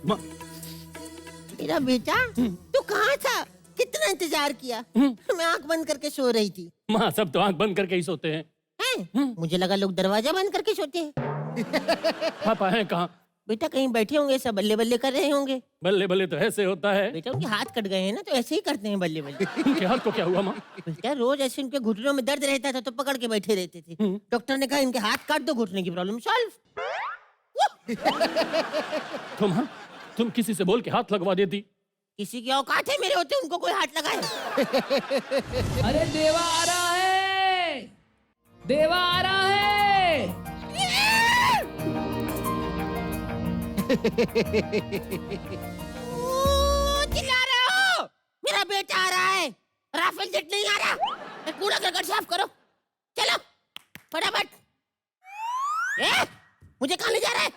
माँ। मेरा बेटा, तू कहाँ था? कितना इंतजार किया? मैं आंख बंद करके सो रही थी। माँ, सब तो आंख बंद करके ही सोते हैं। मुझे लगा लोग दरवाजा बंद करके सोते हैं। पापा हैं कहाँ? बेटा कहीं बैठे होंगे, सब बल्ले बल्ले कर रहे होंगे। बल्ले बल्ले तो ऐसे होता है। बेटा उनके हाथ कट गए हैं ना, तो ऐसे ही करते हैं बल्ले बल्ले। उनके हाथ को क्या हुआ माँ? बेटा रोज ऐसे उनके घुटनों में दर्द रहता था तो पकड़ के बैठे रहते थे। डॉक्टर ने कहा इनके हाथ काट दो, घुटने की प्रॉब्लम सॉल्व। तुम किसी से बोल के हाथ लगवा देती। किसी की औकात है मेरे होते उनको कोई हाथ लगाए? अरे देवा आ रहा है, देवा आ रहा है। चिल्ला रहे हो? मेरा बेटा आ रहा है, राफेल जेट नहीं आ रहा। कूड़ा करकट साफ करो, चलो फटाफट। मुझे कहाँ ले जा रहा है?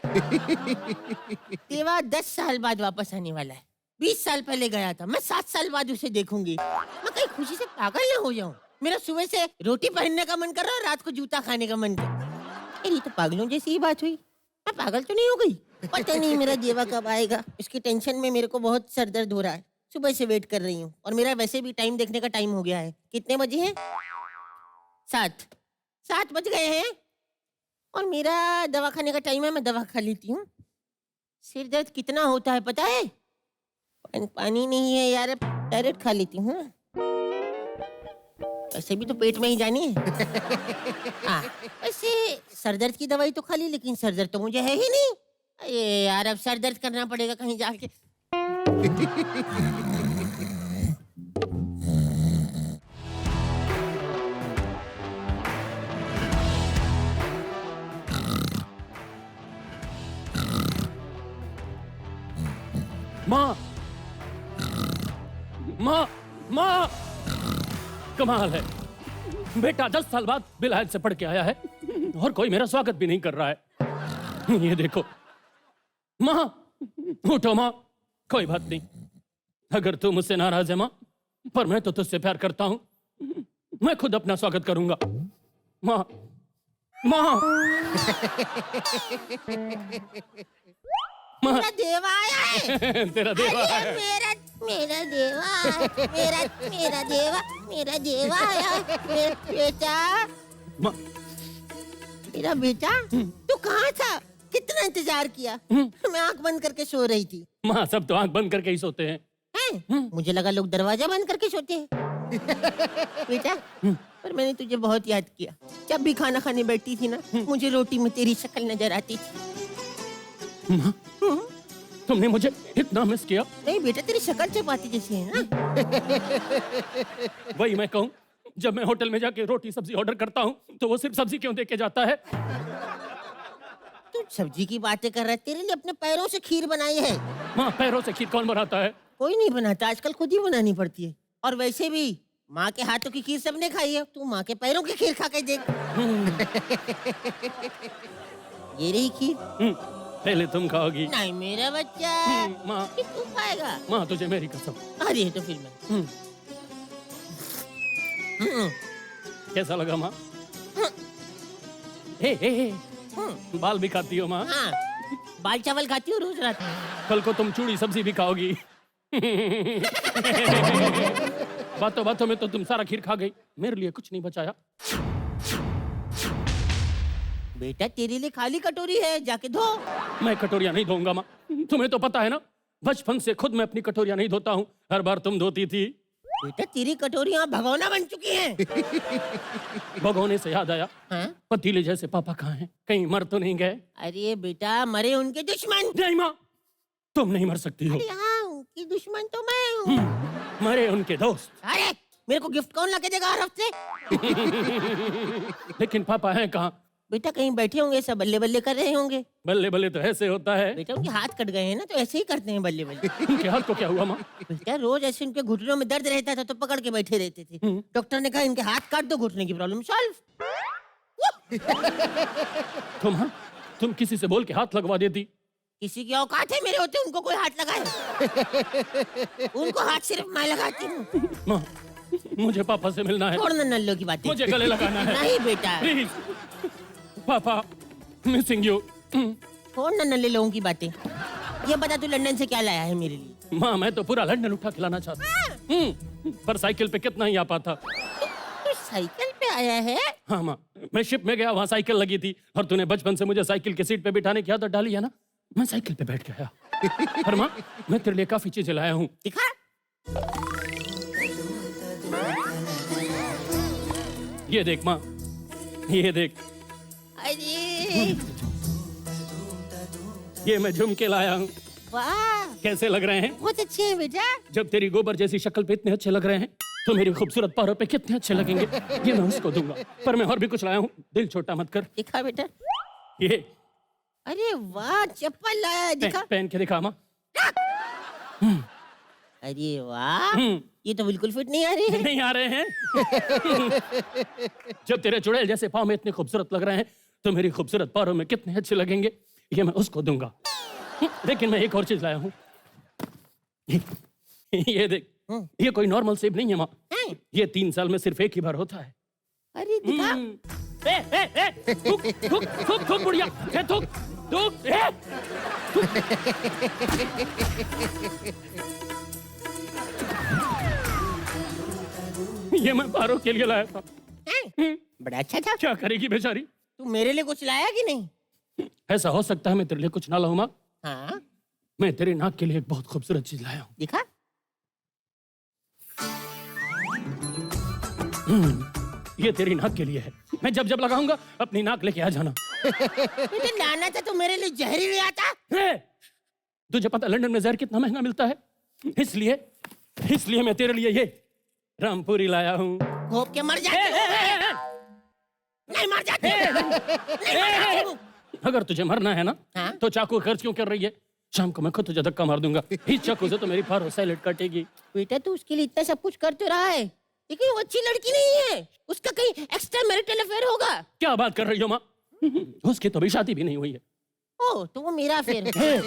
देवा 10 साल बाद वापस आने वाला है। 20 साल पहले गया था, मैं 7 साल बाद उसे देखूंगी। मैं कहीं खुशी से पागल ना हो जाऊं। मेरा सुबह से रोटी पहनने का मन कर रहा है, रात को जूता खाने का मन कर रहा है। ये तो पागलों जैसी ही बात हुई। मैं पागल तो नहीं हो गई? पता नहीं मेरा देवा कब आएगा। इसकी टेंशन में मेरे को बहुत सर दर्द हो रहा है। सुबह से वेट कर रही हूँ और मेरा वैसे भी टाइम देखने का टाइम हो गया है। कितने बजे हैं? 7 बज गए हैं और मेरा दवा खाने का टाइम है। मैं दवा खा लेती हूँ। सिर दर्द कितना होता है पता है? पानी नहीं है यार, डायरेक्ट खा लेती हूँ। वैसे भी तो पेट में ही जानी है। वैसे सर दर्द की दवाई तो खा ली, लेकिन सर दर्द तो मुझे है ही नहीं। अरे यार, अब सर दर्द करना पड़ेगा कहीं जाके। माँ, माँ, माँ, कमाल है। बेटा 10 साल बाद विलायत से पढ़ के आया है और कोई मेरा स्वागत भी नहीं कर रहा है। ये देखो। माँ, उठो माँ। कोई बात नहीं, अगर तू मुझसे नाराज है माँ, पर मैं तो तुझसे प्यार करता हूँ। मैं खुद अपना स्वागत करूंगा। माँ, माँ। मेरा देवा आया है। तेरा देवा है। मेरा देवा, मेरा देवा आया है। बेटा, माँ, मेरा बेटा, तू कहाँ था? कितना इंतजार किया? मैं आंख बंद करके सो रही थी। माँ, सब तो आंख बंद करके ही सोते हैं। मुझे लगा लोग दरवाजा बंद करके सोते हैं। बेटा, पर मैंने तुझे बहुत याद किया। जब भी खाना खाने बैठती थी ना, मुझे रोटी में तेरी शक्ल नजर आती थी। माँ, तुमने मुझे इतना मिस किया? नहीं बेटा, तेरी शक्ल चपाती जैसी है ना। वही मैं कहूँ, जब मैं होटल में जाके रोटी सब्जी ऑर्डर करता हूँ तो वो सिर्फ सब्जी क्यों दे के जाता है? तू सब्जी की बातें कर रहा है, तेरे लिए अपने पैरों से खीर बनाई है। माँ, पैरों से खीर कौन बनाता है? कोई नहीं बनाता, आजकल खुद ही बनानी पड़ती है। और वैसे भी माँ के हाथों की खीर सबने खाई है, तू माँ के पैरों की खीर खा के देख। ये रही खीर। पहले तुम खाओगी। नहीं मेरा बच्चा, माँ, तू खाएगा। माँ, तुझे मेरी कसम। अरे तो फिर मैं कैसा लगा माँ? हे हे हे, बाल भी खाती हो माँ? हाँ, बाल चावल खाती हूँ रोज रात में। कल को तुम चूड़ी सब्जी भी खाओगी। बातों बातों में तो तुम सारा खीर खा गई, मेरे लिए कुछ नहीं बचाया। बेटा तेरे लिए खाली कटोरी है, जाके धो। मैं कटोरियां नहीं धोऊंगा माँ, तुम्हें तो पता है ना, बचपन से खुद मैं अपनी कटोरियां नहीं धोता हूँ, हर बार तुम धोती थी। बेटा तेरी कटोरियां भगोना बन चुकी हैं। भगोने से याद आया, पतीले जैसे पापा कहाँ हैं? कहीं मर तो नहीं गए? अरे बेटा, मरे उनके दुश्मन। नहीं माँ, तुम नहीं मर सकती हो। अरे हाँ, उनकी दुश्मन तो मैं हूँ। मरे उनके दोस्त। अरे मेरे को गिफ्ट कौन ला के देगा हर हफ्ते? लेकिन पापा हैं कहाँ? बेटा कहीं बैठे होंगे, सब बल्ले बल्ले कर रहे होंगे। बल्ले बल्ले तो ऐसे होता है। बेटा उनके हाथ कट गए हैं ना, तो ऐसे ही करते हैं बल्ले बल्ले। उनके हाथ को क्या हुआ माँ? बेटा रोज ऐसे उनके घुटनों में दर्द रहता था तो पकड़ के बैठे रहते थे। डॉक्टर ने कहा इनके हाथ काट दो, घुटने की प्रॉब्लम सॉल्व। तुम किसी से बोल के हाथ लगवा देती। किसी की औकात है मेरे होते उनको कोई हाथ लगाए? उनको हाथ सिर्फ मैं लगाती हूँ। माँ, मुझे पापा से मिलना है। छोड़ना नल्लो की बातें। मुझे गले लगाना है। नहीं बेटा, प्लीज पापा, मिसिंग यू। छोड़ना नल्ले लोगों की बातें। ये बता तू लंदन से क्या लाया है मेरे लिए? माँ मैं तो पूरा लंदन उठा खिलाना चाहता हूँ। पर साइकिल पे कितना ही आ पाता। तू साइकिल पे आया है? हाँ माँ, मैं शिप में गया, वहाँ साइकिल लगी थी और तूने बचपन से मुझे साइकिल की सीट पे बिठाने की आदत डाली है ना, मैं साइकिल पे बैठ गया। पर माँ मैं तेरे लिए काफी चीजें लाया हूँ। दिखा। ये देख माँ, ये देख, अरे ये मैं झुमके लाया हूँ। वाह, कैसे लग रहे हैं? बहुत अच्छे हैं बेटा। जब तेरी गोबर जैसी शक्ल पे इतने अच्छे लग रहे हैं तो मेरी खूबसूरत पैरों पे कितने अच्छे लगेंगे। ये मैं उसको दूंगा। पर मैं और भी कुछ लाया हूँ, दिल छोटा मत कर। दिखा बेटा। ये अरे वाह, चप्पल लाया है, दिखा। पहन के दिखा माँ। अरे वाह, ये तो बिल्कुल फिट नहीं आ रही है। नहीं आ रहे हैं? जब तेरे चुड़ैल जैसे पाँव में इतने खूबसूरत लग रहे हैं तो मेरी खूबसूरत पैरों में कितने अच्छे लगेंगे। ये मैं उसको दूंगा। लेकिन मैं एक और चीज लाया हूँ। ये देख, ये कोई नॉर्मल सेब नहीं है माँ, ये 3 साल में सिर्फ एक ही बार होता है। अरे दिखा। थूक थूक थूक थूक बुढ़िया, थूक थूक ये मैं पारो के लिए लाया था। बड़ा अच्छा था। क्या करेगी बेचारी? तू मेरे लिए कुछ लाया कि नहीं? ऐसा हो सकता है मैं तेरे लिए कुछ ना लाऊं माँ। हाँ, मैं तेरे नाक के लिए एक बहुत खूबसूरत चीज लाया हूँ। दिखा। ये तेरी नाक के लिए है। मैं जब जब लगाऊंगा अपनी नाक लेके आ जाना। बेटे लाना था तो मेरे लिए जहरी ले आता। तुझे पता लंदन में जहर कितना महंगा मिलता है? इसलिए मैं तेरे लिए ये रामपुरी लाया हूँ। घोप के मर जाते हो। नहीं मर जाते। नहीं मर जाते हो। अगर तुझे मरना है ना, हाँ? तो चाकू खर्च क्यों कर रही है? शाम को मैं खुद तुझे धक्का मार दूंगा। इस चाकू से तो मेरी पारो सैलेड कटेगी। बेटा तू उसके लिए इतना सब कुछ कर तो रहा है, लेकिन वो अच्छी लड़की नहीं है। उसका कहीं एक्स्ट्रा मैरिटल अफेयर होगा। क्या बात कर रही हो माँ? उसकी तो अभी शादी भी नहीं हुई है। ओ, तो वो मेरा अफेयर है।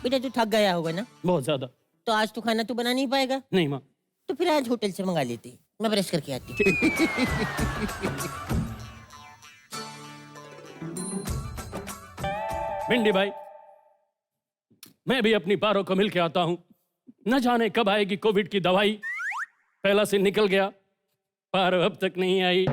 बेटा तू थक गया होगा ना? बहुत ज्यादा। तो आज तो खाना तू बना नहीं पाएगा। नहीं माँ। तो फिर आज होटल से मंगा लेते, मैं ब्रश करके आती हूँ। भिंडी भाई, मैं भी अपनी पारो को मिल के आता हूँ। न जाने कब आएगी कोविड की दवाई। पहला से निकल गया, पारो अब तक नहीं आई।